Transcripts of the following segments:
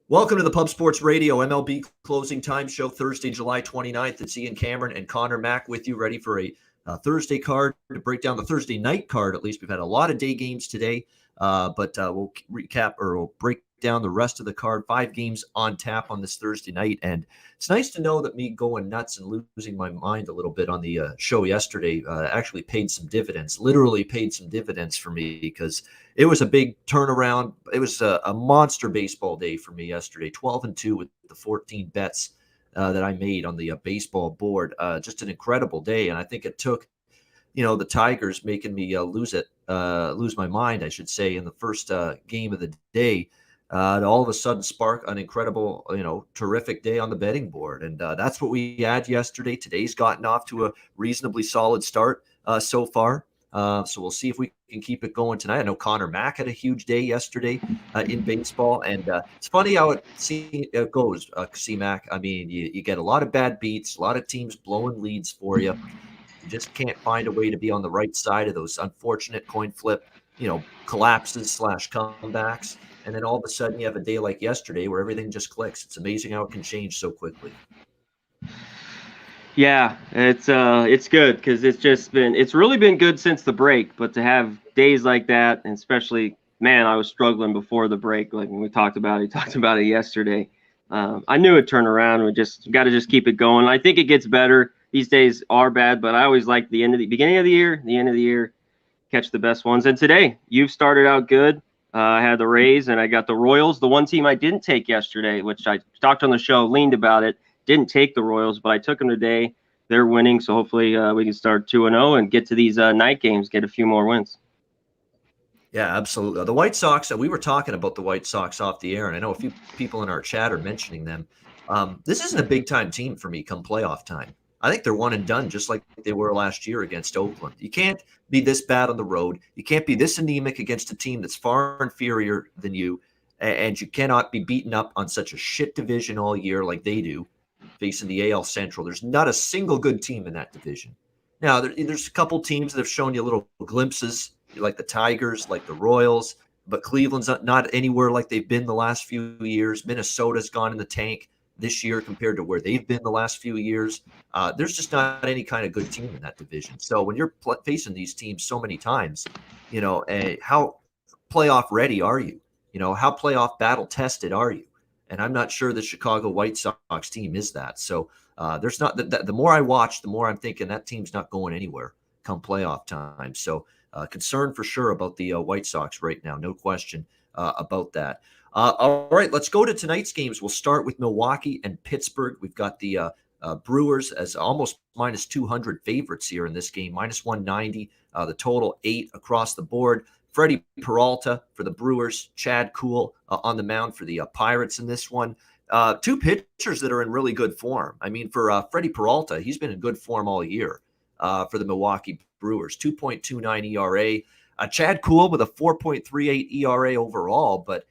Welcome to the Pub Sports Radio MLB Closing Time Show, Thursday, July 29th. It's Ian Cameron and Conor Mack with you, ready for a Thursday card to break down the Thursday night card. At least we've had a lot of day games today, but we'll recap or we'll break down the rest of the card. 5 games on tap on this Thursday night, and it's nice to know that me going nuts and losing my mind a little bit on the show yesterday actually paid some dividends. Literally paid some dividends for me because it was a big turnaround. It was a monster baseball day for me yesterday. 12-2 with the 14 bets that I made on the baseball board. Just an incredible day, and I think it took, the Tigers making me lose my mind, I should say, in the first game of the day. To all of a sudden spark an incredible, terrific day on the betting board. And that's what we had yesterday. Today's gotten off to a reasonably solid start so far. So we'll see if we can keep it going tonight. I know Conor Mack had a huge day yesterday in baseball. And it's funny how it goes, C-Mac. I mean, you get a lot of bad beats, a lot of teams blowing leads for you. You just can't find a way to be on the right side of those unfortunate coin flip, collapses / comebacks. And then all of a sudden you have a day like yesterday where everything just clicks. It's amazing how it can change so quickly. Yeah, it's good because it's really been good since the break. But to have days like that, and especially, man, I was struggling before the break. Like when we talked about it yesterday. I knew it'd turn around. We got to just keep it going. I think it gets better. These days are bad, but I always like the beginning of the year, the end of the year, catch the best ones. And today you've started out good. I had the Rays and I got the Royals. The one team I didn't take yesterday, which I talked on the show, leaned about it, didn't take the Royals, but I took them today. They're winning, so hopefully we can start 2-0 and get to these night games, get a few more wins. Yeah, absolutely. The White Sox, we were talking about the White Sox off the air, and I know a few people in our chat are mentioning them. This isn't a big-time team for me come playoff time. I think they're one and done, just like they were last year against Oakland. You can't be this bad on the road. You can't be this anemic against a team that's far inferior than you, and you cannot be beaten up on such a shit division all year like they do, facing the AL Central. There's not a single good team in that division. Now, there's a couple teams that have shown you little glimpses, like the Tigers, like the Royals, but Cleveland's not anywhere like they've been the last few years. Minnesota's gone in the tank this year compared to where they've been the last few years. There's just not any kind of good team in that division. So when you're facing these teams so many times, how playoff ready are you? How playoff battle tested are you? And I'm not sure the Chicago White Sox team is that. So there's not the more I watch, the more I'm thinking that team's not going anywhere come playoff time. So concern for sure about the White Sox right now. No question about that. All right, let's go to tonight's games. We'll start with Milwaukee and Pittsburgh. We've got the Brewers as almost minus 200 favorites here in this game, minus 190. The total 8 across the board. Freddie Peralta for the Brewers, Chad Kuhl on the mound for the Pirates in this one. 2 pitchers that are in really good form. I mean, for Freddie Peralta, he's been in good form all year for the Milwaukee Brewers, 2.29 ERA. Chad Kuhl with a 4.38 ERA overall, but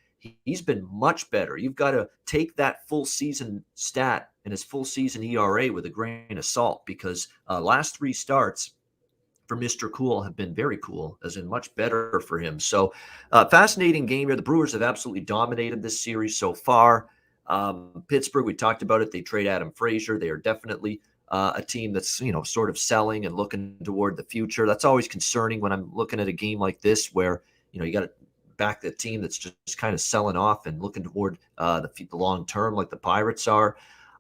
he's been much better. You've got to take that full season stat and his full season ERA with a grain of salt because last 3 starts for Mr. Cool have been very cool, as in much better for him. So fascinating game here. The Brewers have absolutely dominated this series so far. Pittsburgh, we talked about it. They trade Adam Frazier. They are definitely a team that's, sort of selling and looking toward the future. That's always concerning when I'm looking at a game like this where, you got to back the team that's just kind of selling off and looking toward the long term like the Pirates are.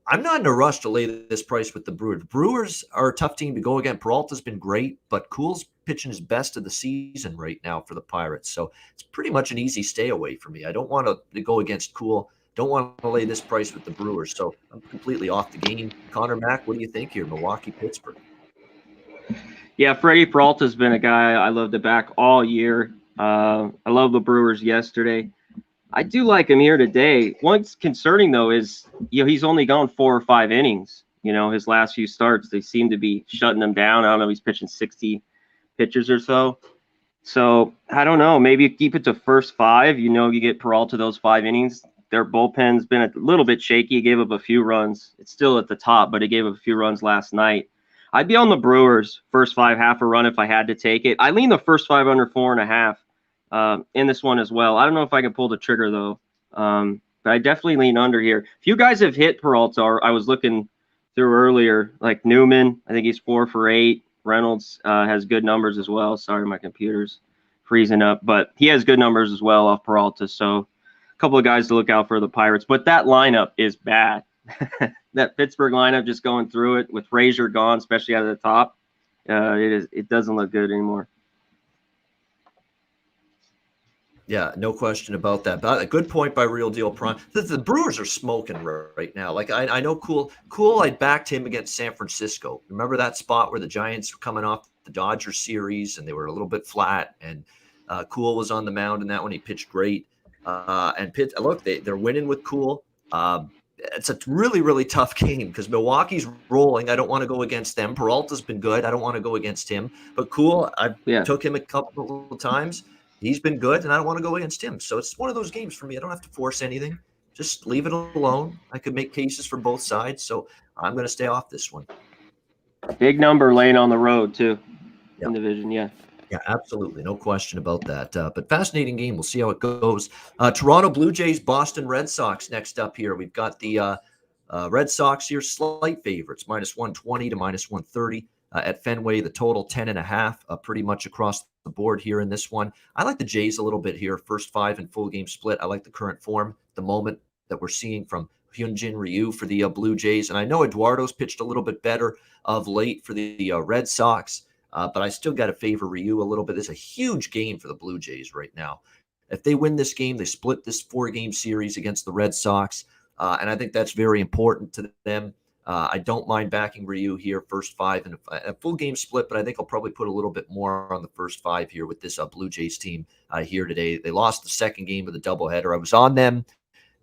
I'm not in a rush to lay this price with the Brewers. The Brewers are a tough team to go against. Peralta's been great, but Kuhl's pitching his best of the season right now for the Pirates. So it's pretty much an easy stay away for me. I don't want to go against Kuhl. Don't want to lay this price with the Brewers. So I'm completely off the game. Conor Mack, what do you think here? Milwaukee, Pittsburgh. Yeah, Freddie Peralta's been a guy I love to back all year. I love the Brewers yesterday. I do like him here today. What's concerning, though, is, he's only gone 4 or 5 innings. His last few starts, they seem to be shutting him down. I don't know, he's pitching 60 pitches or so. So, I don't know. Maybe you keep it to first 5. You get Peralta those 5 innings. Their bullpen's been a little bit shaky. He gave up a few runs. It's still at the top, but he gave up a few runs last night. I'd be on the Brewers first 5, half a run if I had to take it. I lean the first 5 under 4.5. In this one as well. I don't know if I can pull the trigger though. But but I definitely lean under here. If you guys have hit Peralta, I was looking through earlier, like Newman, I think he's 4 for 8. Reynolds has good numbers as well. Sorry, my computer's freezing up, but he has good numbers as well off Peralta. So a couple of guys to look out for the Pirates, but that lineup is bad. That Pittsburgh lineup, just going through it with Frazier gone, especially out of the top, it doesn't look good anymore. Yeah, no question about that. But a good point by Real Deal Prime. The Brewers are smoking right now. Like I know Cool. I backed him against San Francisco. Remember that spot where the Giants were coming off the Dodgers series and they were a little bit flat, and Cool was on the mound in that one. He pitched great. Look, they're winning with Cool. It's a really, really tough game because Milwaukee's rolling. I don't want to go against them. Peralta's been good. I don't want to go against him. But Cool, I took him a couple of times. He's been good, and I don't want to go against him. So it's one of those games for me. I don't have to force anything. Just leave it alone. I could make cases for both sides, so I'm going to stay off this one. Big number laying on the road, too, in the division, yeah. Yeah, absolutely. No question about that. But fascinating game. We'll see how it goes. Toronto Blue Jays, Boston Red Sox next up here. We've got the Red Sox here, slight favorites, -120 to -130. At Fenway, the total 10.5, pretty much across the board here in this one. I like the Jays a little bit here. First 5 in full game split. I like the current form, the moment that we're seeing from Hyunjin Ryu for the Blue Jays. And I know Eduardo's pitched a little bit better of late for the Red Sox, but I still got to favor Ryu a little bit. It's a huge game for the Blue Jays right now. If they win this game, they split this 4-game series against the Red Sox, and I think that's very important to them. I don't mind backing Ryu here, first 5 in a full game split, but I think I'll probably put a little bit more on the first 5 here with this Blue Jays team here today. They lost the second game of the doubleheader. I was on them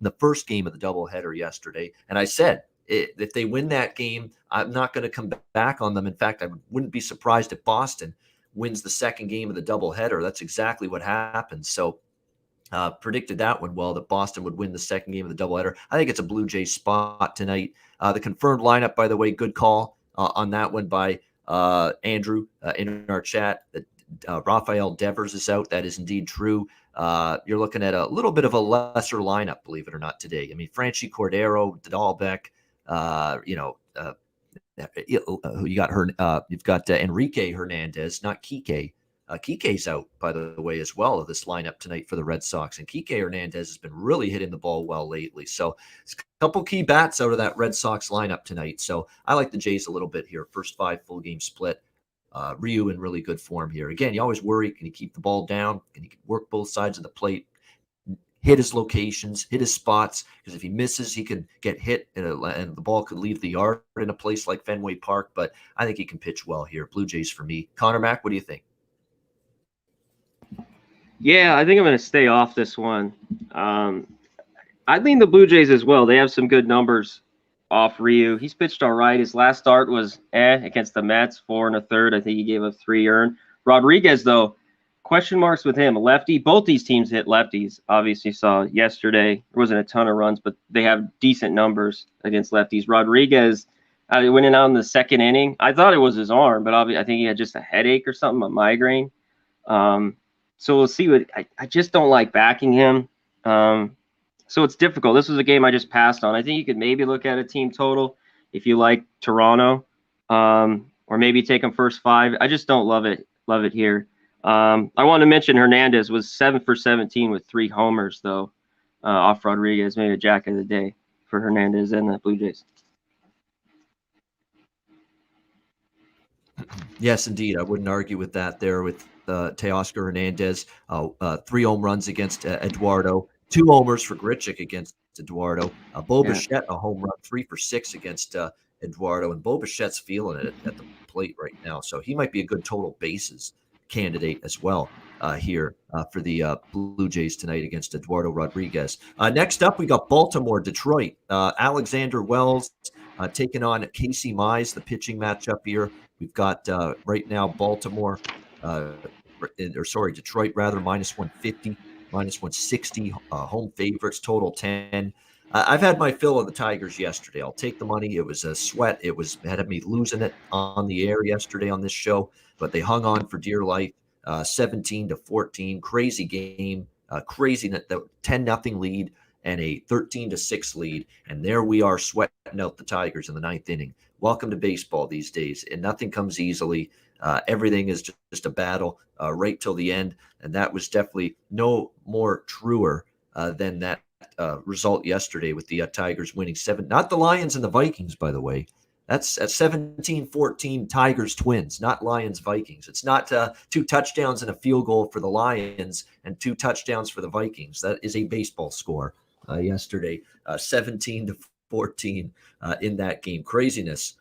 in the first game of the doubleheader yesterday, and I said if they win that game, I'm not going to come back on them. In fact, I wouldn't be surprised if Boston wins the second game of the doubleheader. That's exactly what happened. So predicted that one well, that Boston would win the second game of the doubleheader. I think it's a Blue Jays spot tonight. The confirmed lineup, by the way, good call on that one by Andrew in our chat. Rafael Devers is out. That is indeed true. You're looking at a little bit of a lesser lineup, believe it or not, today. I mean, Franchy Cordero, Dahlbeck, you got her. You've got Enrique Hernandez, not Kike. Kike's out, by the way, as well, of this lineup tonight for the Red Sox. And Kike Hernandez has been really hitting the ball well lately. So it's a couple key bats out of that Red Sox lineup tonight. So I like the Jays a little bit here. First 5 full game split. Ryu in really good form here. Again, you always worry, can he keep the ball down? Can he work both sides of the plate? Hit his locations, hit his spots, because if he misses, he can get hit and the ball could leave the yard in a place like Fenway Park. But I think he can pitch well here. Blue Jays for me. Conor, Mac, what do you think? Yeah, I think I'm going to stay off this one. I lean the Blue Jays as well. They have some good numbers off Ryu. He's pitched all right. His last start was against the Mets, 4 1/3. I think he gave up 3 earned. Rodriguez, though, question marks with him. A lefty. Both these teams hit lefties. Obviously, saw yesterday. There wasn't a ton of runs, but they have decent numbers against lefties. Rodriguez went in out in the second inning. I thought it was his arm, but obviously, I think he had just a headache or something, a migraine. So we'll see. I just don't like backing him. So it's difficult. This was a game I just passed on. I think you could maybe look at a team total if you like Toronto, or maybe take them first 5. I just don't love it here. I want to mention Hernandez was 7 for 17 with 3 homers, though, off Rodriguez. Maybe a jack of the day for Hernandez and the Blue Jays. Yes, indeed. I wouldn't argue with that there with Teoscar Hernandez. 3 home runs against Eduardo. 2 homers for Grichuk against Eduardo. Bo Bichette, a home run, 3 for 6 against Eduardo. And Bo Bichette's feeling it at the plate right now. So he might be a good total bases candidate as well here for the Blue Jays tonight against Eduardo Rodriguez. Next up, we got Baltimore, Detroit. Alexander Wells taking on Casey Mize, the pitching matchup here. We've got right now Detroit rather, -150, -160, home favorites, total 10. I've had my fill of the Tigers yesterday. I'll take the money. It was a sweat. It had me losing it on the air yesterday on this show, but they hung on for dear life, 17-14. Crazy game, crazy, the 10-0 lead. and a 13-6 lead. And there we are sweating out the Tigers in the ninth inning. Welcome to baseball these days, and nothing comes easily. Everything is just a battle right till the end, and that was definitely no more truer than that result yesterday with the Tigers winning 7. Not the Lions and the Vikings, by the way. That's at 17-14 Tigers Twins, not Lions Vikings. It's not 2 touchdowns and a field goal for the Lions and 2 touchdowns for the Vikings. That is a baseball score yesterday, 17-14 in that game. Craziness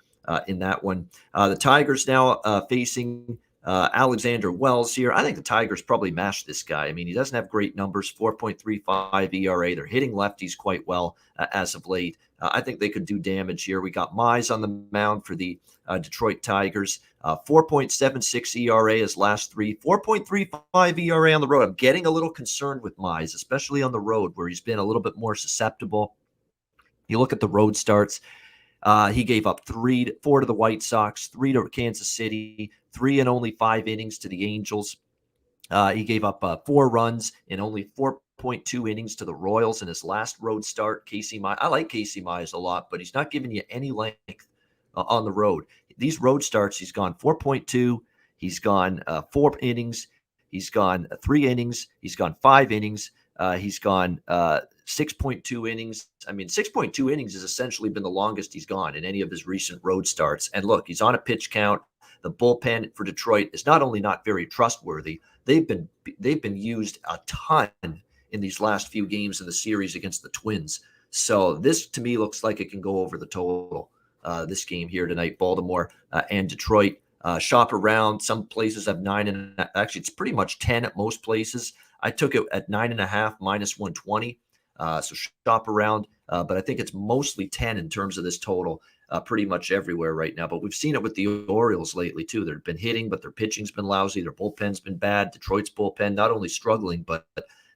in that one. The Tigers now facing Alexander Wells here. I think the Tigers probably mashed this guy. I mean, he doesn't have great numbers, 4.35 ERA. They're hitting lefties quite well as of late. I think they could do damage here. We got Mize on the mound for the Detroit Tigers. 4.76 ERA his last 3. 4.35 ERA on the road. I'm getting a little concerned with Mize, especially on the road where he's been a little bit more susceptible. You look at the road starts. He gave up 4 to the White Sox, 3 to Kansas City, 3 in only 5 innings to the Angels. He gave up 4 runs in only 4.2 innings to the Royals in his last road start. Casey Mize, I like Casey Mize a lot, but he's not giving you any length on the road. These road starts, he's gone 4.2. He's gone 4 innings. He's gone 3 innings. He's gone 5 innings. He's gone 6.2 innings. I mean, 6.2 innings has essentially been the longest he's gone in any of his recent road starts. And look, he's on a pitch count. The bullpen for Detroit is not only not very trustworthy, they've been used a ton in these last few games in the series against the Twins. So this, to me, looks like it can go over the total this game here tonight, Baltimore and Detroit. Shop around. Some places have 9, and actually it's pretty much 10 at most places. I took it at 9.5 minus 120. So shop around, but I think it's mostly 10 in terms of this total, pretty much everywhere right now. But we've seen it with the Orioles lately too. They've been hitting, but their pitching's been lousy. Their bullpen's been bad. Detroit's bullpen not only struggling, but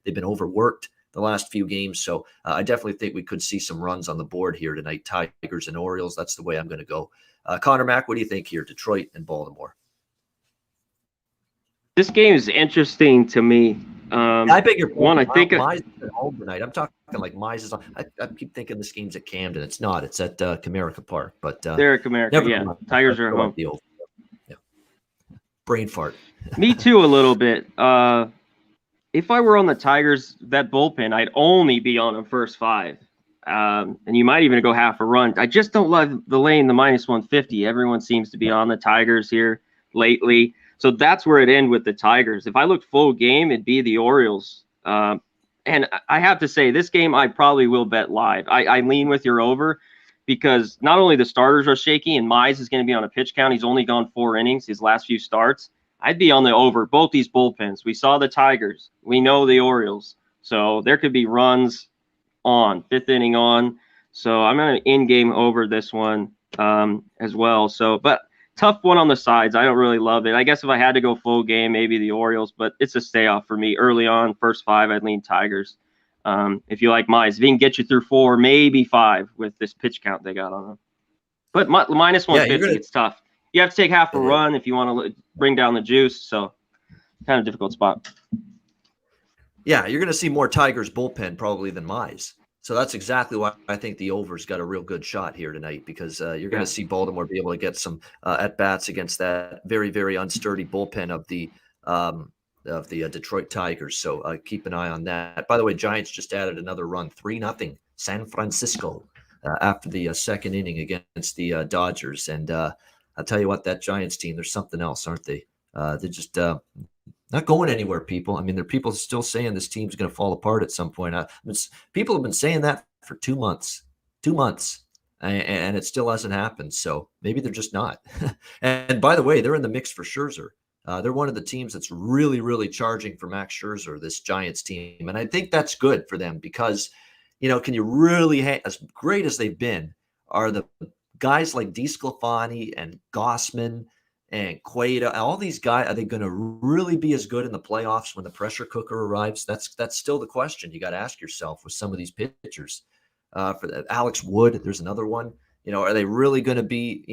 they've been overworked the last few games. So I definitely think we could see some runs on the board here tonight. Tigers and Orioles. That's the way I'm going to go. Conor, Mac, what do you think here? Detroit and Baltimore. This game is interesting to me. I beg your pardon. Mize is at home tonight. I'm talking like Mize is on. I keep thinking this game's at Camden. It's not. It's at Comerica Park. But they're at Comerica. Yeah, Tigers are at home. Yeah. Brain fart. Me too, a little bit. If I were on the Tigers, that bullpen, I'd only be on them first 5. And you might even go half a run. I just don't love the lane, the minus 150. Everyone seems to be on the Tigers here lately. So that's where it ends with the Tigers. If I looked full game, it'd be the Orioles. And I have to say, this game I probably will bet live. I lean with your over because not only the starters are shaky and Mize is going to be on a pitch count. He's only gone 4 innings his last few starts. I'd be on the over both these bullpens. We saw the Tigers. We know the Orioles. So there could be runs on, 5th inning on. So I'm going to in-game over this one as well. So, but tough one on the sides. I don't really love it. I guess if I had to go full game, maybe the Orioles, but it's a stay off for me. Early on, first 5, I'd lean Tigers. If you like Mize, if he can get you through 4, maybe 5 with this pitch count they got on them. But minus 150, it's tough. You have to take half a run if you want to bring down the juice. So kind of difficult spot. Yeah, you're going to see more Tigers bullpen probably than Mize. So that's exactly why I think the over's got a real good shot here tonight because you're going to see Baltimore be able to get some at-bats against that very, very unsturdy bullpen of the Detroit Tigers. So keep an eye on that. By the way, Giants just added another run, 3-0 San Francisco after the second inning against the Dodgers. And I'll tell you what, that Giants team, there's something else, aren't they? They're just not going anywhere, people. I mean, there are people still saying this team's going to fall apart at some point. People have been saying that for 2 months, and it still hasn't happened. So maybe they're just not. And by the way, they're in the mix for Scherzer. They're one of the teams that's really, really charging for Max Scherzer, this Giants team. And I think that's good for them because, can you really, as great as they've been, are the guys like DeSclafani and Gossman and Cueto, all these guys, are they going to really be as good in the playoffs when the pressure cooker arrives? That's still the question you got to ask yourself with some of these pitchers. For Alex Wood, there's another one. Are they really going to be,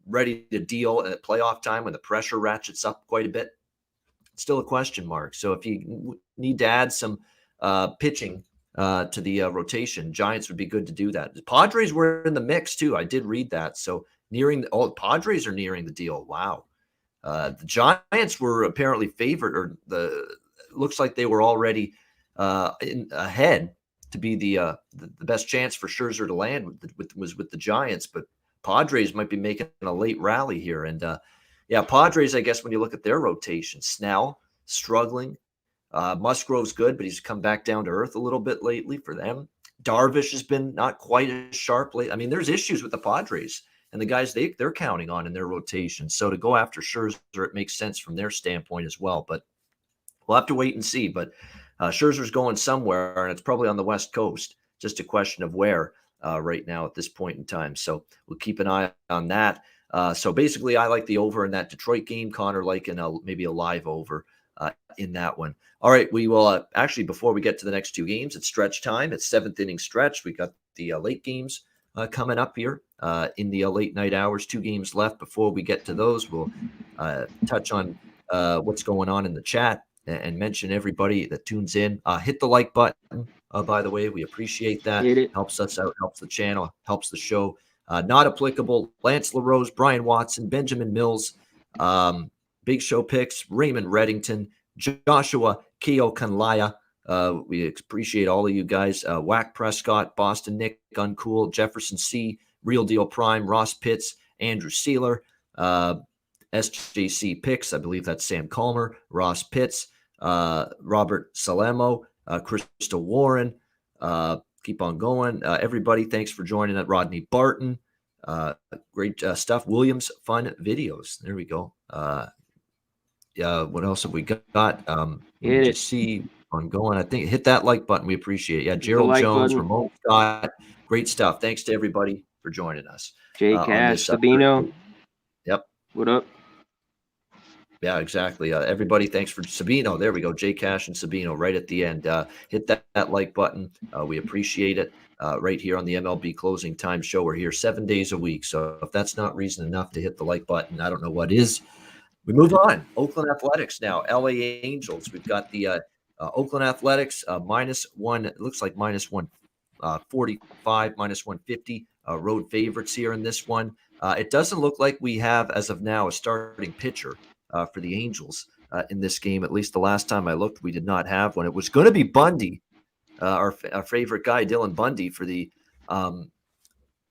ready to deal at playoff time when the pressure ratchets up quite a bit? It's still a question mark. So if you need to add some pitching to the rotation. Giants would be good to do that. The Padres were in the mix too. I did read that. So the Padres are nearing the deal. Wow. The Giants were apparently favored, or looks like they were already ahead to be the best chance for Scherzer to land was with the Giants, but Padres might be making a late rally here. And yeah, Padres, I guess when you look at their rotation, Snell struggling, Musgrove's good, but he's come back down to earth a little bit lately for them. Darvish has been not quite as sharp lately. I mean, there's issues with the Padres and the guys they're counting on in their rotation. So to go after Scherzer, it makes sense from their standpoint as well. But we'll have to wait and see. But Scherzer's going somewhere, and it's probably on the West Coast. Just a question of where right now at this point in time. So we'll keep an eye on that. So basically, I like the over in that Detroit game. Conor liking maybe a live over in that one. All right, we will actually, before we get to the next two games, it's stretch time. It's seventh inning stretch. We got the late games coming up here in the late night hours. 2 games left before we get to those. We'll touch on what's going on in the chat and mention everybody that tunes in. Hit the like button, by the way. We appreciate that. Helps us out, helps the channel, helps the show. Not applicable, Lance LaRose, Brian Watson, Benjamin Mills, Big Show Picks, Raymond Reddington, Joshua Keokanlaya. We appreciate all of you guys. Whack Prescott, Boston Nick, Uncool, Jefferson C, Real Deal Prime, Ross Pitts, Andrew Sealer, SJC Picks. I believe that's Sam Calmer, Ross Pitts, Robert Salemo, Crystal Warren. Keep on going. Everybody, thanks for joining us. Rodney Barton. Great stuff. Williams Fun Videos. There we go. What else have we got? Just see on going. I think hit that like button. We appreciate it. Yeah, Gerald Jones, Ramon Scott. Great stuff. Thanks to everybody for joining us. Jay Cash, Sabino. Yep. What up? Yeah, exactly. Everybody, thanks for Sabino. There we go. Jay Cash and Sabino right at the end. Hit that like button. We appreciate it. Right here on the MLB Closing Time Show. We're here 7 days a week. So if that's not reason enough to hit the like button, I don't know what is. We move on. Oakland Athletics now. LA Angels. We've got the Oakland Athletics -1. It looks like -145, -150. Road favorites here in this one. It doesn't look like we have, as of now, a starting pitcher for the Angels in this game. At least the last time I looked, we did not have one. It was going to be Bundy, our favorite guy, Dylan Bundy, for the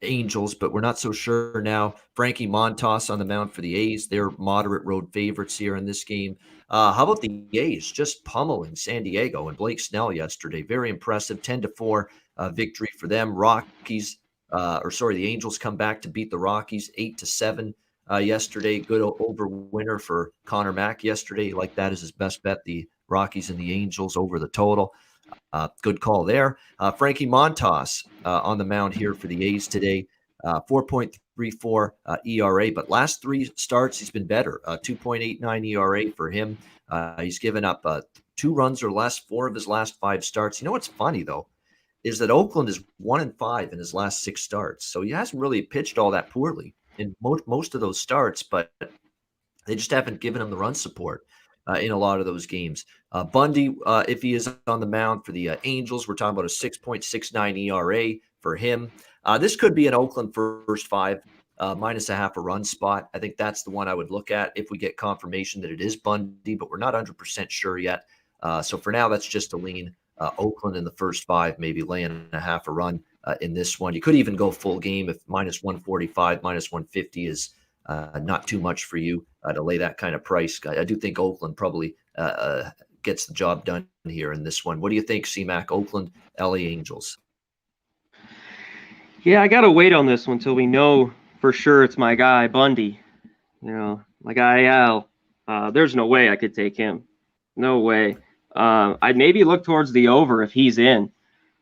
Angels, but we're not so sure now. Frankie Montas on the mound for the A's. They're moderate road favorites here in this game. How about the A's just pummeling San Diego and Blake Snell yesterday? Very impressive. 10-4 victory for them. The Angels come back to beat the Rockies 8-7 yesterday. Good over winner for Conor Mack yesterday. Like that is his best bet. The Rockies and the Angels over the total. Good call there. Frankie Montas on the mound here for the A's today. 4.34 ERA, but last 3 starts he's been better. 2.89 ERA for him. He's given up 2 runs or less 4 of his last 5 starts. You know what's funny though is that Oakland is 1-5 in his last 6 starts, so he hasn't really pitched all that poorly in most of those starts, but they just haven't given him the run support in a lot of those games. Bundy, if he is on the mound for the Angels, we're talking about a 6.69 ERA for him. This could be an Oakland first 5 minus a half a run spot. I think that's the one I would look at if we get confirmation that it is Bundy, but we're not 100% sure yet. So for now, that's just a lean. Oakland in the first 5, maybe laying a half a run in this one. You could even go full game if -145, -150 is not too much for you to lay that kind of price. I do think Oakland probably gets the job done here in this one. What do you think, C-Mac? Oakland, LA Angels. Yeah, I got to wait on this one until we know for sure it's my guy, Bundy. My guy, Al. There's no way I could take him. No way. I'd maybe look towards the over if he's in.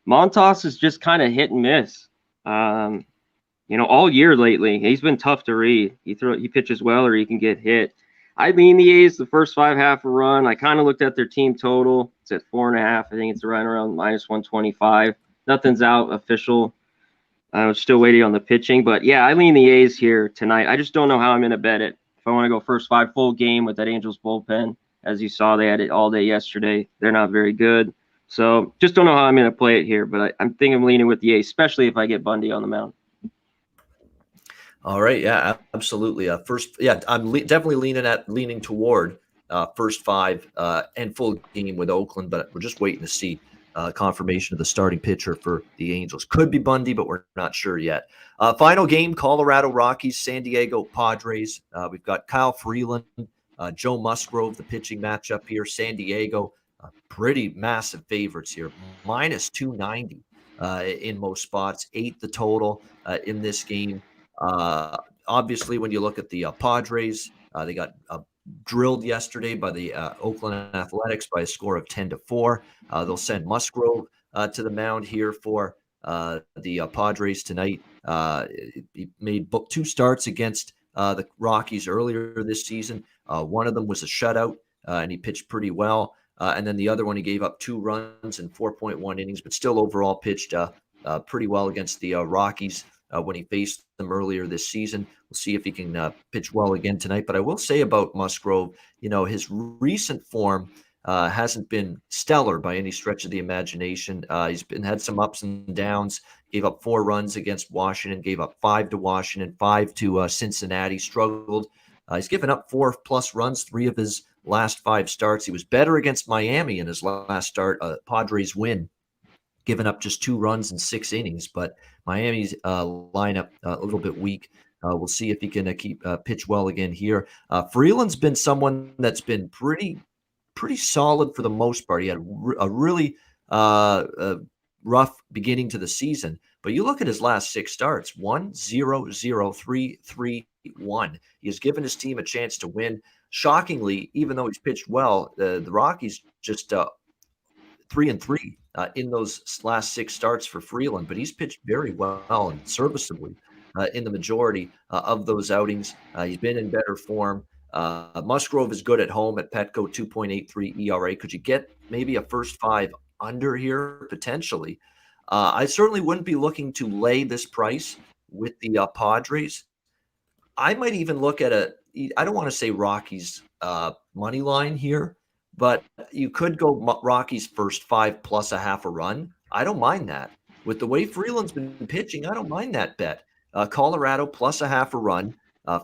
Montas is just kind of hit and miss. All year lately, he's been tough to read. He pitches well or he can get hit. I lean the A's the first 5 half a run. I kind of looked at their team total. It's at 4.5. I think it's right around -125. Nothing's out official. I was still waiting on the pitching, but yeah, I lean the A's here tonight. I just don't know how I'm going to bet it. If I want to go first 5 full game with that Angels bullpen, as you saw, they had it all day yesterday. They're not very good. So just don't know how I'm going to play it here, but I'm thinking I'm leaning with the ace, especially if I get Bundy on the mound. All right, yeah, absolutely. First, yeah, I'm definitely leaning toward first five and full game with Oakland, but we're just waiting to see confirmation of the starting pitcher for the Angels. Could be Bundy, but we're not sure yet. Final game: Colorado Rockies, San Diego Padres. We've got Kyle Freeland, Joe Musgrove, the pitching matchup here. San Diego, pretty massive favorites here, minus 290 in most spots. 8 the total in this game. Obviously, when you look at the Padres, they got drilled yesterday by the Oakland Athletics by a score of 10-4. They'll send Musgrove to the mound here for the Padres tonight. He made 2 starts against the Rockies earlier this season. One of them was a shutout, and he pitched pretty well. And then the other one, he gave up 2 runs in 4.1 innings, but still overall pitched pretty well against the Rockies. When he faced them earlier this season. We'll see if he can pitch well again tonight. But I will say about Musgrove, his recent form hasn't been stellar by any stretch of the imagination. He's had some ups and downs. Gave up 4 runs against Washington, gave up 5 to Washington, 5 to Cincinnati, struggled. He's given up 4+ runs 3 of his last 5 starts. He was better against Miami in his last start, Padres win, giving up just 2 runs in 6 innings. But Miami's lineup a little bit weak. We'll see if he can keep pitch well again here. Freeland's been someone that's been pretty solid for the most part. He had a really rough beginning to the season, but you look at his last 6 starts: 1-0-0-3-3-1. He has given his team a chance to win. Shockingly, even though he's pitched well, the Rockies just 3-3 in those last 6 starts for Freeland, but he's pitched very well and serviceably in the majority of those outings. He's been in better form. Musgrove is good at home at Petco, 2.83 ERA. Could you get maybe a first 5 under here potentially? I certainly wouldn't be looking to lay this price with the Padres. I might even look at I don't want to say Rockies money line here, but you could go Rockies first 5 plus a half a run. I don't mind that. With the way Freeland's been pitching, I don't mind that bet. Colorado plus a half a run,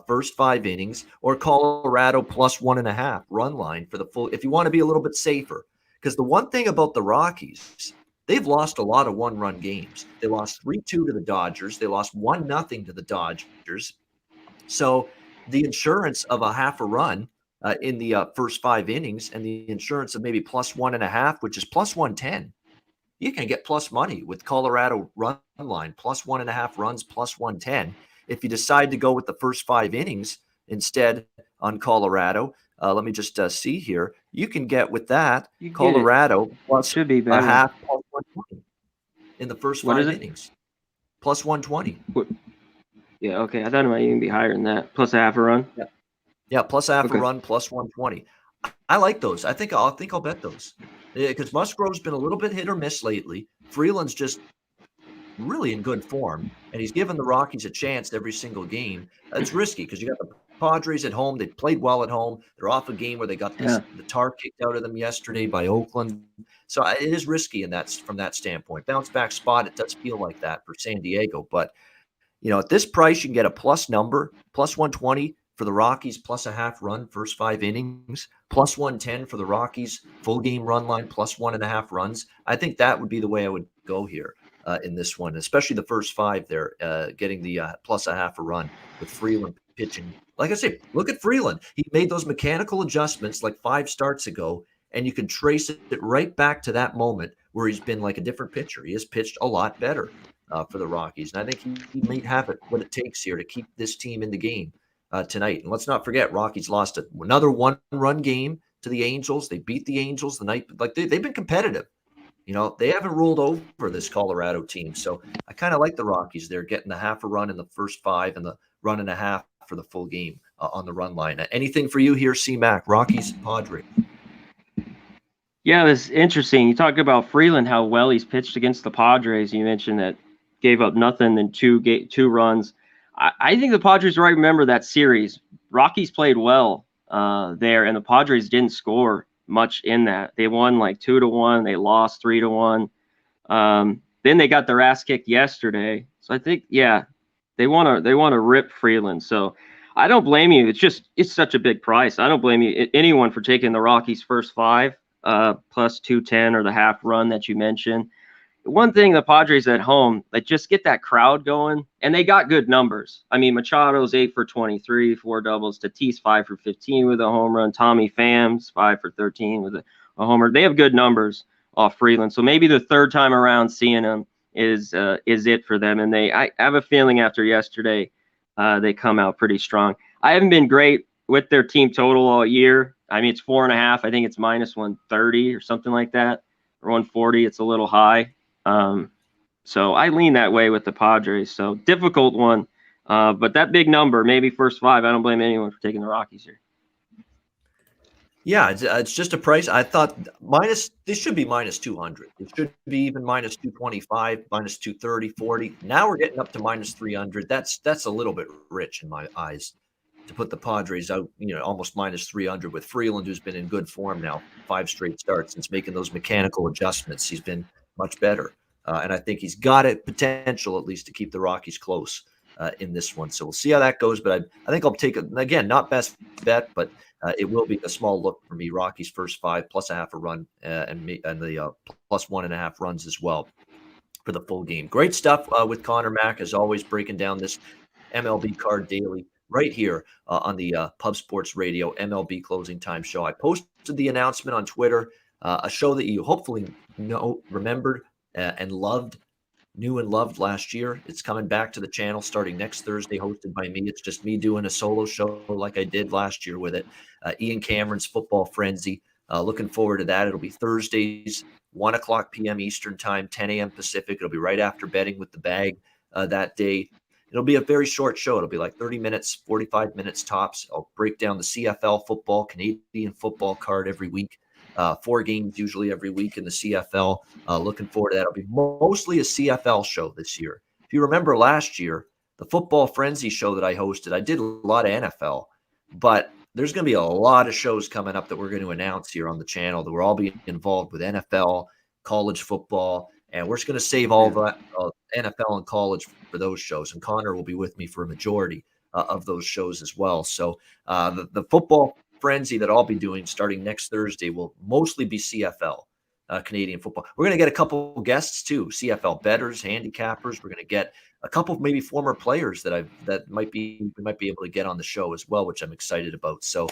first 5 innings, or Colorado plus 1.5 run line for the full, if you want to be a little bit safer. Because the one thing about the Rockies, they've lost a lot of 1-run games. They lost 3-2 to the Dodgers. They lost 1-0 to the Dodgers. So the insurance of a half a run in the first 5 innings, and the insurance of maybe plus 1.5, which is plus 110. You can get plus money with Colorado run line, plus 1.5 runs, plus 110. If you decide to go with the first 5 innings instead on Colorado, let me just see here. You can get with that Colorado plus should be better. a half, plus 120 in the first 5 innings, plus 120. Yeah, okay. I thought it might even be higher than that. Plus a half a run. Yeah, plus a half a run, plus 120. I like those. I think I'll bet those, because Musgrove's been a little bit hit or miss lately. Freeland's just really in good form, and he's given the Rockies a chance every single game. It's risky because you got the Padres at home. They played well at home. They're off a game where they got the tar kicked out of them yesterday by Oakland. So it is risky from that standpoint. Bounce back spot, it does feel like that for San Diego. But, at this price, you can get a plus number, plus 120 for the Rockies, plus a half run, first 5 innings, plus 110 for the Rockies, full game run line, plus 1.5 runs. I think that would be the way I would go here in this one, especially the first 5 there, getting the plus a half a run with Freeland pitching. Like I say, look at Freeland. He made those mechanical adjustments like 5 starts ago, and you can trace it right back to that moment where he's been like a different pitcher. He has pitched a lot better for the Rockies, and I think he may have what it takes here to keep this team in the game tonight. And let's not forget, Rockies lost another 1-run game to the Angels. They beat the Angels the night, like they've been competitive. They haven't rolled over this Colorado team. So I kind of like the Rockies. They're getting the half a run in the first 5 and the run and a half for the full game on the run line. Anything for you here, C-Mac? Rockies, Padres. Yeah, it's interesting. You talk about Freeland, how well he's pitched against the Padres. You mentioned that gave up nothing in 2 runs. I think the Padres right remember that series. Rockies played well there, and the Padres didn't score much in that. They won like 2-1. They lost 3-1. Then they got their ass kicked yesterday. So I think, yeah, they want to rip Freeland. So I don't blame you. It's such a big price. I don't blame you anyone for taking the Rockies first five plus 210 or the half run that you mentioned. One thing, the Padres at home, like, just get that crowd going, and they got good numbers. I mean, Machado's 8 for 23, 4 doubles. Tatis 5 for 15 with a home run. Tommy Pham's 5 for 13 with a homer. They have good numbers off Freeland, so maybe the third time around seeing them is it for them. And I have a feeling after yesterday, they come out pretty strong. I haven't been great with their team total all year. I mean, it's 4.5. I think it's minus 130 or something like that, or 140. It's a little high. So I lean that way with the Padres. So difficult one, but that big number, maybe first five. I don't blame anyone for taking the Rockies here. Yeah, it's just a price. I thought this should be minus 200. It should be even minus 225, minus 230, 40. Now we're getting up to minus 300. That's a little bit rich in my eyes to put the Padres out, almost minus 300 with Freeland, who's been in good form now, 5 straight starts since making those mechanical adjustments. He's been much better. And I think he's got it potential at least to keep the Rockies close in this one. So we'll see how that goes. But I think I'll take it again, not best bet, but it will be a small look for me. Rockies first 5 plus a half a run and the plus 1.5 runs as well for the full game. Great stuff with Conor Mack, as always, breaking down this MLB card daily right here on the Pub Sports Radio MLB Closing Time show. I posted the announcement on Twitter, a show that you hopefully remembered and knew and loved last year. It's coming back to the channel starting next Thursday, hosted by me. It's just me doing a solo show like I did last year with it. Ian Cameron's Football Frenzy. Looking forward to that. It'll be Thursdays, 1 o'clock p.m. Eastern Time, 10 a.m. Pacific. It'll be right after Betting with the Bag that day. It'll be a very short show. It'll be like 30 minutes, 45 minutes tops. I'll break down the CFL football, Canadian football card every week. 4 games usually every week in the CFL. Looking forward to that. It'll be mostly a CFL show this year. If you remember last year, the Football Frenzy show that I hosted, I did a lot of NFL, but there's going to be a lot of shows coming up that we're going to announce here on the channel that we're all being involved with NFL, college football, and we're just going to save all the NFL and college for those shows. And Conor will be with me for a majority of those shows as well. So the Football Frenzy that I'll be doing starting next Thursday will mostly be CFL, Canadian football. We're going to get a couple guests too, CFL bettors, handicappers. We're going to get a couple maybe former players that we might be able to get on the show as well, which I'm excited about. So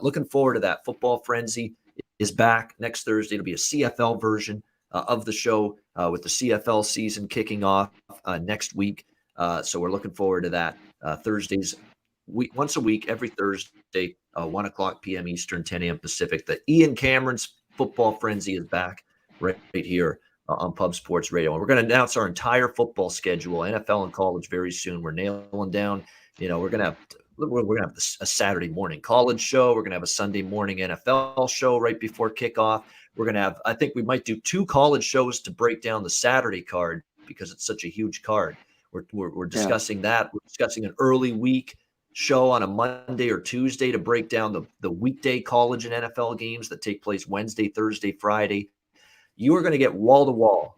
looking forward to that. Football Frenzy is back next Thursday. It'll be a CFL version of the show with the CFL season kicking off next week. So we're looking forward to that. Thursdays, once a week, every Thursday, 1 o'clock p.m. Eastern, 10 a.m. Pacific. The Ian Cameron's Football Frenzy is back right here on Pub Sports Radio. And we're going to announce our entire football schedule, NFL and college, very soon. We're nailing down. We're going to have a Saturday morning college show. We're going to have a Sunday morning NFL show right before kickoff. We're going to have, I think we might do 2 college shows to break down the Saturday card because it's such a huge card. We're discussing that. We're discussing an early week show on a Monday or Tuesday to break down the weekday college and NFL games that take place Wednesday, Thursday, Friday. You are going to get wall-to-wall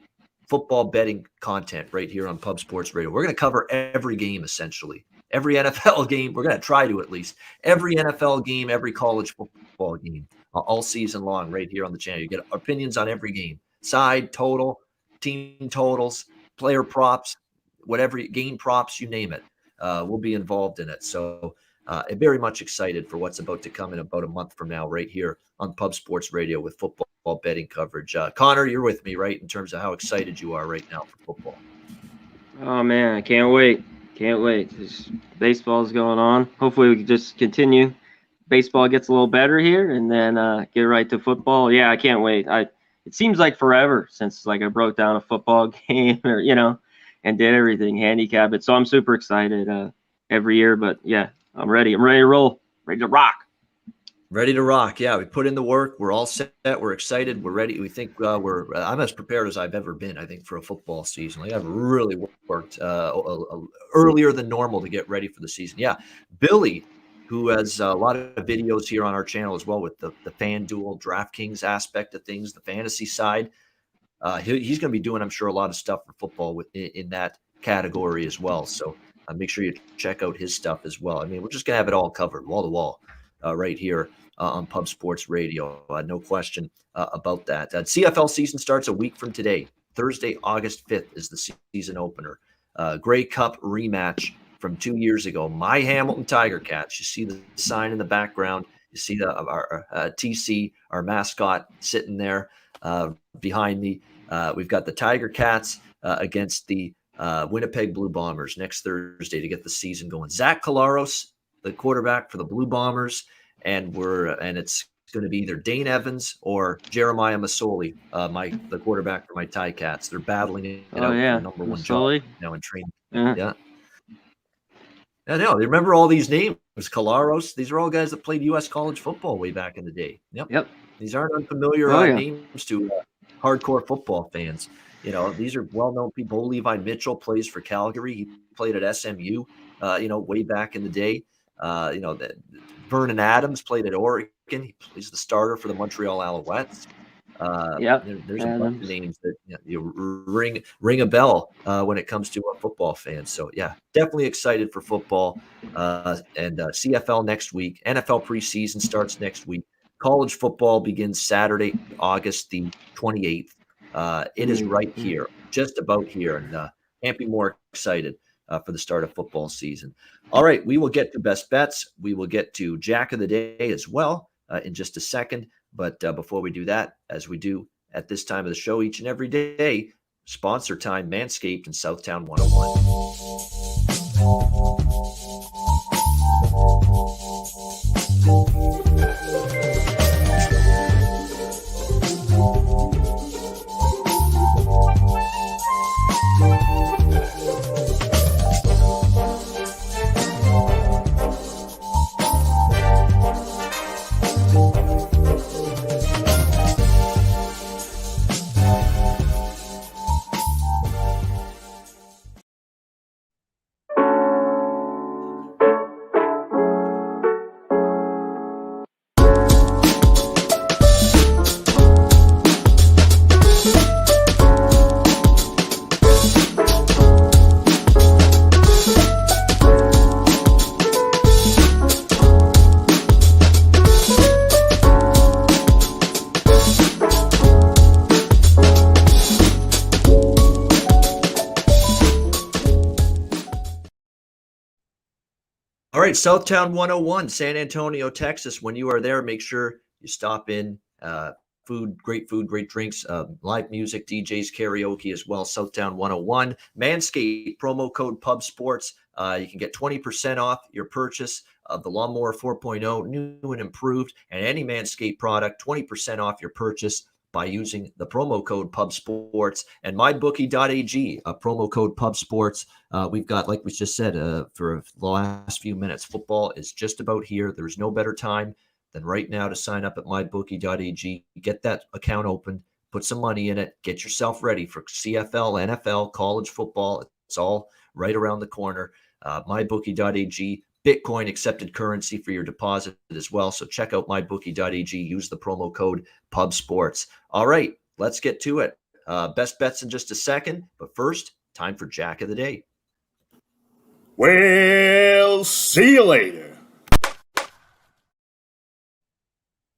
football betting content right here on Pub Sports Radio. We're going to cover every game, essentially. Every NFL game. We're going to try to at least. Every NFL game, every college football game, all season long right here on the channel. You get opinions on every game. Side, total, team totals, player props, whatever, game props, you name it. We'll be involved in it. So I'm very much excited for what's about to come in about a month from now right here on Pub Sports Radio with football betting coverage. Conor, you're with me, right, in terms of how excited you are right now for football? Oh, man, I can't wait. Baseball's going on. Hopefully we can just continue. Baseball gets a little better here and then get right to football. Yeah, I can't wait. It seems like forever since I broke down a football game or, and did everything, handicap it. So I'm super excited every year. But yeah, I'm ready. I'm ready to roll, ready to rock. Ready to rock. Yeah, we put in the work. We're all set. We're excited. We're ready. We think I'm as prepared as I've ever been, I think, for a football season. I've really worked earlier than normal to get ready for the season. Yeah, Billy who has a lot of videos here on our channel as well with the FanDuel, DraftKings aspect of things, the fantasy side. He's going to be doing, I'm sure, a lot of stuff for football in that category as well. So make sure you check out his stuff as well. I mean, we're just going to have it all covered, wall to wall, right here on Pub Sports Radio. No question about that. CFL season starts a week from today. Thursday, August 5th is the season opener. Grey Cup rematch from 2 years ago. My Hamilton Tiger Cats. You see the sign in the background. You see our TC, our mascot, sitting there behind me. We've got the Tiger Cats against the Winnipeg Blue Bombers next Thursday to get the season going. Zach Collaros, the quarterback for the Blue Bombers, and it's going to be either Dane Evans or Jeremiah Masoli, the quarterback for my Ticats. They're battling it out for the number one job now in training. Yeah. I know. They remember all these names. Collaros. These are all guys that played U.S. college football way back in the day. Yep. These aren't unfamiliar names to hardcore football fans. These are well-known people. Levi Mitchell plays for Calgary. He played at SMU, way back in the day. Vernon Adams played at Oregon. He's the starter for the Montreal Alouettes. There's a bunch of names that ring a bell when it comes to a football fan. So yeah, definitely excited for football. And CFL next week. NFL preseason starts next week. College football begins Saturday, August the 28th. It is right here, just about here, and can't be more excited for the start of football season. All right, we will get to best bets. We will get to Jack of the Day as well in just a second. But before we do that, as we do at this time of the show each and every day, sponsor time, Manscaped and Southtown 101. All right, Southtown 101, San Antonio, Texas. When you are there, make sure you stop in. Food, great drinks, live music, DJs, karaoke as well. Southtown 101. Manscaped, promo code PUBSPORTS. You can get 20% off your purchase of the Lawnmower 4.0, new and improved, and any Manscaped product, 20% off your purchase by using the promo code PUBSPORTS and mybookie.ag, promo code PUBSPORTS. We've got, like we just said, for the last few minutes, football is just about here. There's no better time than right now to sign up at mybookie.ag. Get that account open, put some money in it, get yourself ready for CFL, NFL, college football. It's all right around the corner. Mybookie.ag. Bitcoin accepted currency for your deposit as well. So check out mybookie.ag. Use the promo code PUBSPORTS. All right, let's get to it. Best bets in just a second. But first, time for Jack of the Day. Well, see you later.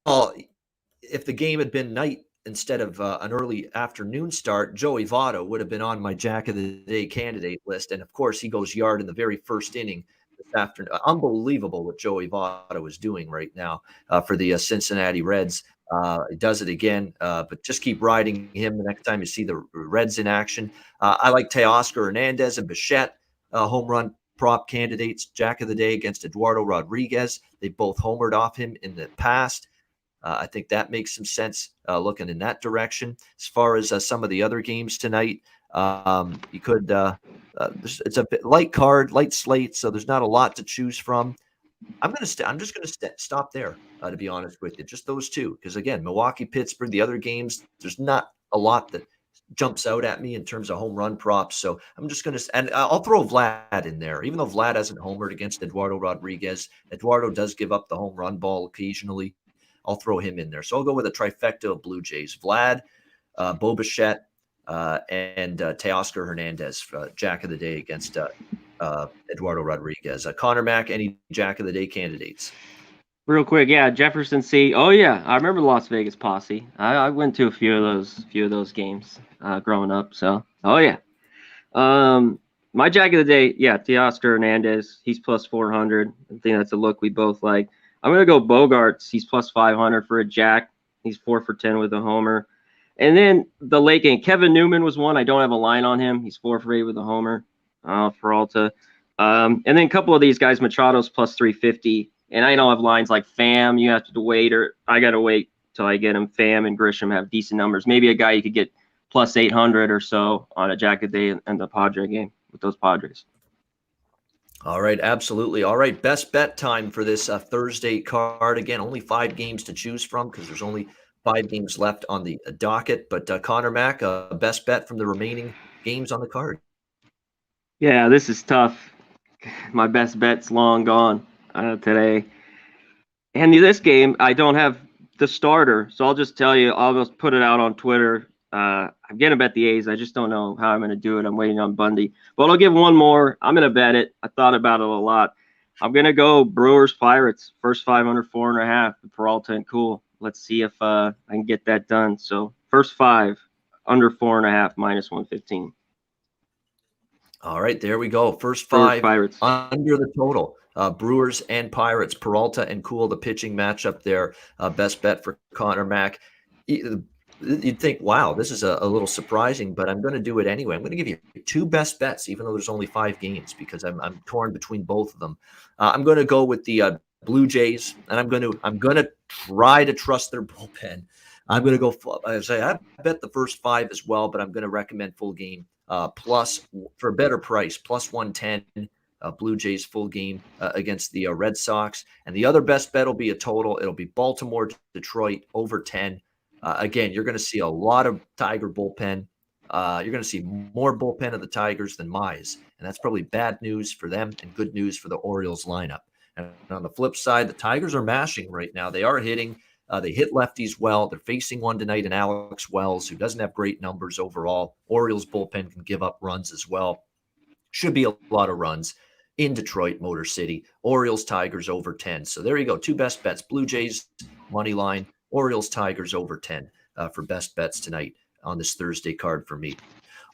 Well, if the game had been night instead of an early afternoon start, Joey Votto would have been on my Jack of the Day candidate list. And of course, he goes yard in the very first inning this afternoon. Unbelievable what Joey Votto is doing right now for the Cincinnati Reds. He does it again, but just keep riding him the next time you see the Reds in action. I like Teoscar Hernandez and Bichette, home run prop candidates. Jack of the Day against Eduardo Rodriguez. They both homered off him in the past. I think that makes some sense looking in that direction. As far as some of the other games tonight, you could it's a bit light card, light slate, so there's not a lot to choose from. I'm just going to stop there, to be honest with you. Just those two, because again, Milwaukee, Pittsburgh, the other games, there's not a lot that jumps out at me in terms of home run props. So I'm just going to, and I'll throw Vlad in there, even though Vlad hasn't homered against Eduardo Rodriguez. Eduardo does give up the home run ball occasionally. I'll throw him in there. So I'll go with a trifecta of Blue Jays: Vlad, Bo Bichette, and Teoscar Hernandez, Jack of the Day against Eduardo Rodriguez. Conor Mack, any Jack of the Day candidates? Real quick, yeah, Jefferson C. Oh yeah, I remember the Las Vegas Posse. I went to a few of those games growing up. So oh yeah. My Jack of the Day, yeah, Teoscar Hernandez. He's plus 400. I think that's a look we both like. I'm gonna go Bogarts. He's plus 500 for a Jack. He's 4 for 10 with a homer. And then the late game, Kevin Newman was one. I don't have a line on him. He's 4 for 8 with a homer for Alta. And then a couple of these guys, Machado's plus 350. And I don't have lines like Pham. You have to wait, or I got to wait till I get him. Pham and Grisham have decent numbers. Maybe a guy you could get plus 800 or so on a Jack of the Day and the Padre game with those Padres. All right, absolutely. All right, best bet time for this Thursday card. Again, only 5 games to choose from because there's only 5 games left on the docket. But Conor Mack, best bet from the remaining games on the card. Yeah, this is tough. My best bet's long gone today. And this game, I don't have the starter, so I'll just tell you, I'll just put it out on Twitter. I'm going to bet the A's. I just don't know how I'm going to do it. I'm waiting on Bundy. But I'll give one more. I'm going to bet it. I thought about it a lot. I'm going to go Brewers Pirates. First 5 under 4.5. Peralta and Cool. Let's see if I can get that done. So first 5 under 4.5 minus 115. All right, there we go. First 5 Pirates under the total. Brewers and Pirates. Peralta and Cool, the pitching matchup there. Best bet for Conor Mack. You'd think, wow, this is a little surprising, but I'm going to do it anyway. I'm going to give you 2 best bets, even though there's only 5 games, because I'm torn between both of them. I'm going to go with the Blue Jays, and I'm going to try to trust their bullpen. I'm going to go. I bet the first 5 as well, but I'm going to recommend full game plus for a better price, plus 110. Blue Jays full game against the Red Sox, and the other best bet will be a total. It'll be Baltimore, Detroit over 10. Again, you're going to see a lot of Tiger bullpen. You're going to see more bullpen of the Tigers than Mize, and that's probably bad news for them and good news for the Orioles lineup. And on the flip side, the Tigers are mashing right now. They are hitting. They hit lefties well. They're facing one tonight in Alex Wells, who doesn't have great numbers overall. Orioles bullpen can give up runs as well. Should be a lot of runs in Detroit, Motor City. Orioles, Tigers over 10. So there you go. 2 best bets. Blue Jays, money line. Orioles, Tigers over 10 for best bets tonight on this Thursday card for me.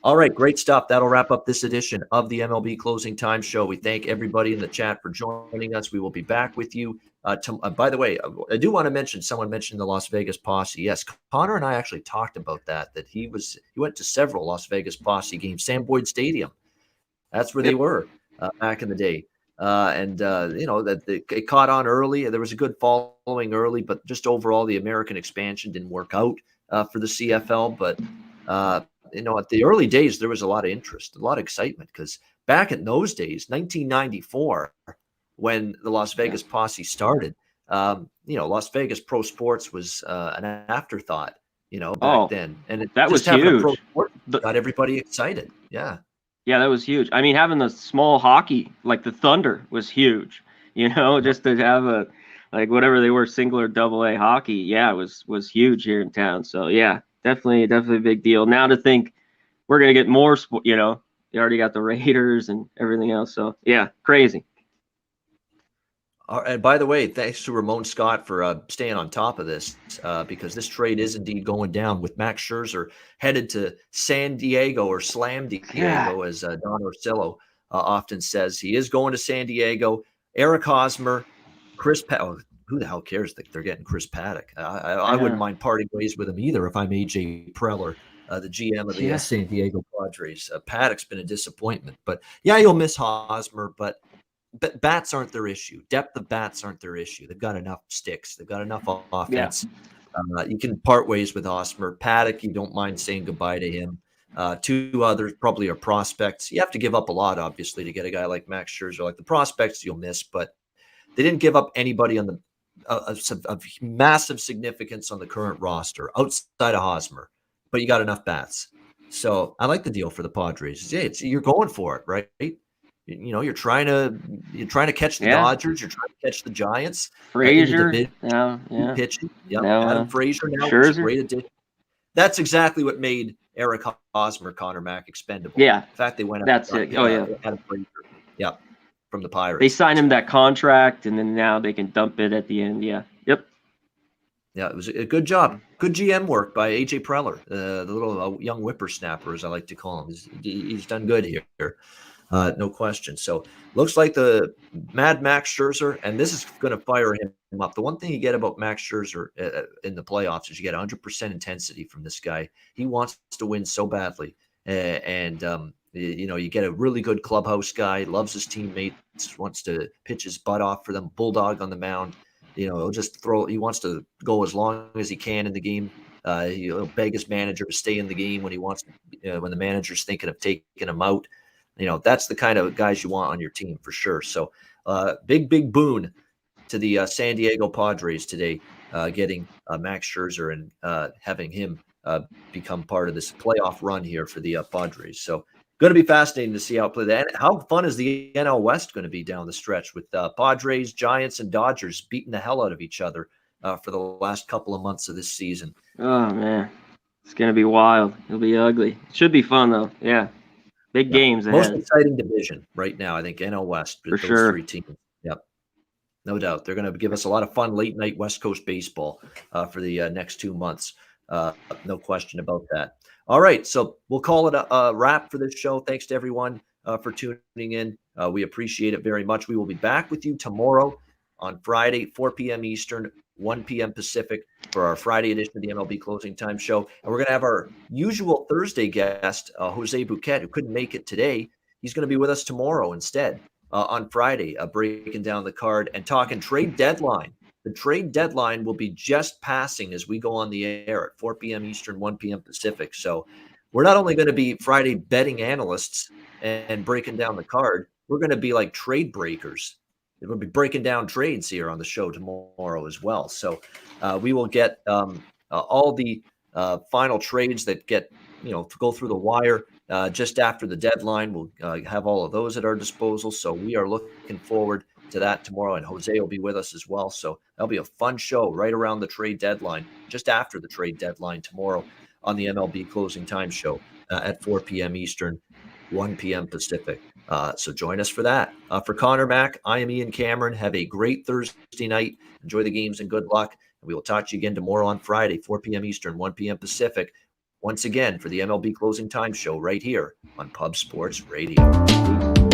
All right, great stuff. That'll wrap up this edition of the MLB Closing Time Show. We thank everybody in the chat for joining us. We will be back with you. By the way, I do want to mention, someone mentioned the Las Vegas Posse. Yes, Conor and I actually talked about that he went to several Las Vegas Posse games, Sam Boyd Stadium. That's where they were back in the day. That it caught on early. There was a good following early, but just overall, the American expansion didn't work out for the CFL. But, at the early days, there was a lot of interest, a lot of excitement, because back in those days, 1994, when the Las Vegas Posse started, Las Vegas Pro Sports was an afterthought, back then. And that was huge. Pro sport got everybody excited. Yeah. Yeah, that was huge. I mean, having the small hockey, like the Thunder, was huge. Just to have whatever they were, single or double A hockey. Yeah, it was huge here in town. So yeah, definitely a big deal. Now to think we're gonna get more sport. You already got the Raiders and everything else. So yeah, crazy. And by the way, thanks to Ramon Scott for staying on top of this, because this trade is indeed going down with Max Scherzer headed to San Diego, or Slam Diego, as Don Orsillo often says. He is going to San Diego. Eric Hosmer, Chris Paddock. Who the hell cares that they're getting Chris Paddock? I wouldn't mind parting ways with him either if I'm AJ Preller, the GM of the San Diego Padres. Paddock's been a disappointment. But, yeah, you'll miss Hosmer, but bats aren't their issue. Depth of bats aren't their issue. They've got enough sticks. They've got enough offense. Yeah. You can part ways with Hosmer. Paddock, you don't mind saying goodbye to him. 2 others probably are prospects. You have to give up a lot, obviously, to get a guy like Max Scherzer. Like the prospects you'll miss, but they didn't give up anybody on the of massive significance on the current roster outside of Hosmer. But you got enough bats. So I like the deal for the Padres. Yeah, you're going for it, right? You're trying to catch the Yeah. Dodgers. You're trying to catch the Giants in the Frazier. division Yeah. pitching. Yep, Now Adam Frazier now, which is a Scherzer. great addition. That's exactly what made Eric Hosmer, Connor Mack expendable. Yeah. In fact, they went That's it. Oh yeah. Adam Frazier. Yeah, from the Pirates. They signed him that contract, and then now they can dump it at the end. Yeah. Yep. Yeah, it was a good job. Good GM work by A.J. Preller, the little young whippersnapper, as I like to call him. He's done good here. No question. So looks like the Mad Max Scherzer, and this is going to fire him up. The one thing you get about Max Scherzer in the playoffs is you get 100% intensity from this guy. He wants to win so badly, and you get a really good clubhouse guy, loves his teammates, wants to pitch his butt off for them, bulldog on the mound. He'll just throw. He wants to go as long as he can in the game. He'll beg his manager to stay in the game when he wants. When the manager's thinking of taking him out. That's the kind of guys you want on your team for sure. So, big boon to the San Diego Padres today, getting Max Scherzer and having him become part of this playoff run here for the Padres. So, going to be fascinating to see how it plays. And how fun is the NL West going to be down the stretch with Padres, Giants, and Dodgers beating the hell out of each other for the last couple of months of this season? Oh man, it's gonna be wild. It'll be ugly. It should be fun though. Yeah. Big games ahead. Most exciting division right now, I think, NL West. For those sure. 3 teams. Yep. No doubt. They're going to give us a lot of fun late night West Coast baseball for the next 2 months. No question about that. All right. So we'll call it a wrap for this show. Thanks to everyone for tuning in. We appreciate it very much. We will be back with you tomorrow on Friday, 4 p.m. Eastern, 1 p.m. Pacific for our Friday edition of the MLB Closing Time Show. And we're going to have our usual Thursday guest, Jose Bouquet, who couldn't make it today. He's going to be with us tomorrow instead on Friday, breaking down the card and talking trade deadline. The trade deadline will be just passing as we go on the air at 4 p.m. Eastern, 1 p.m. Pacific. So we're not only going to be Friday betting analysts and breaking down the card, we're going to be like trade breakers. We'll be breaking down trades here on the show tomorrow as well. So we will get all the final trades that get, go through the wire just after the deadline. We'll have all of those at our disposal. So we are looking forward to that tomorrow. And Jose will be with us as well. So that'll be a fun show right around the trade deadline, just after the trade deadline tomorrow on the MLB Closing Time Show at 4 p.m. Eastern, 1 p.m. Pacific. So join us for that. For Connor Mack, I am Ian Cameron. Have a great Thursday night. Enjoy the games and good luck. And we will talk to you again tomorrow on Friday, 4 p.m. Eastern, 1 p.m. Pacific. Once again for the MLB Closing Time Show right here on Pub Sports Radio.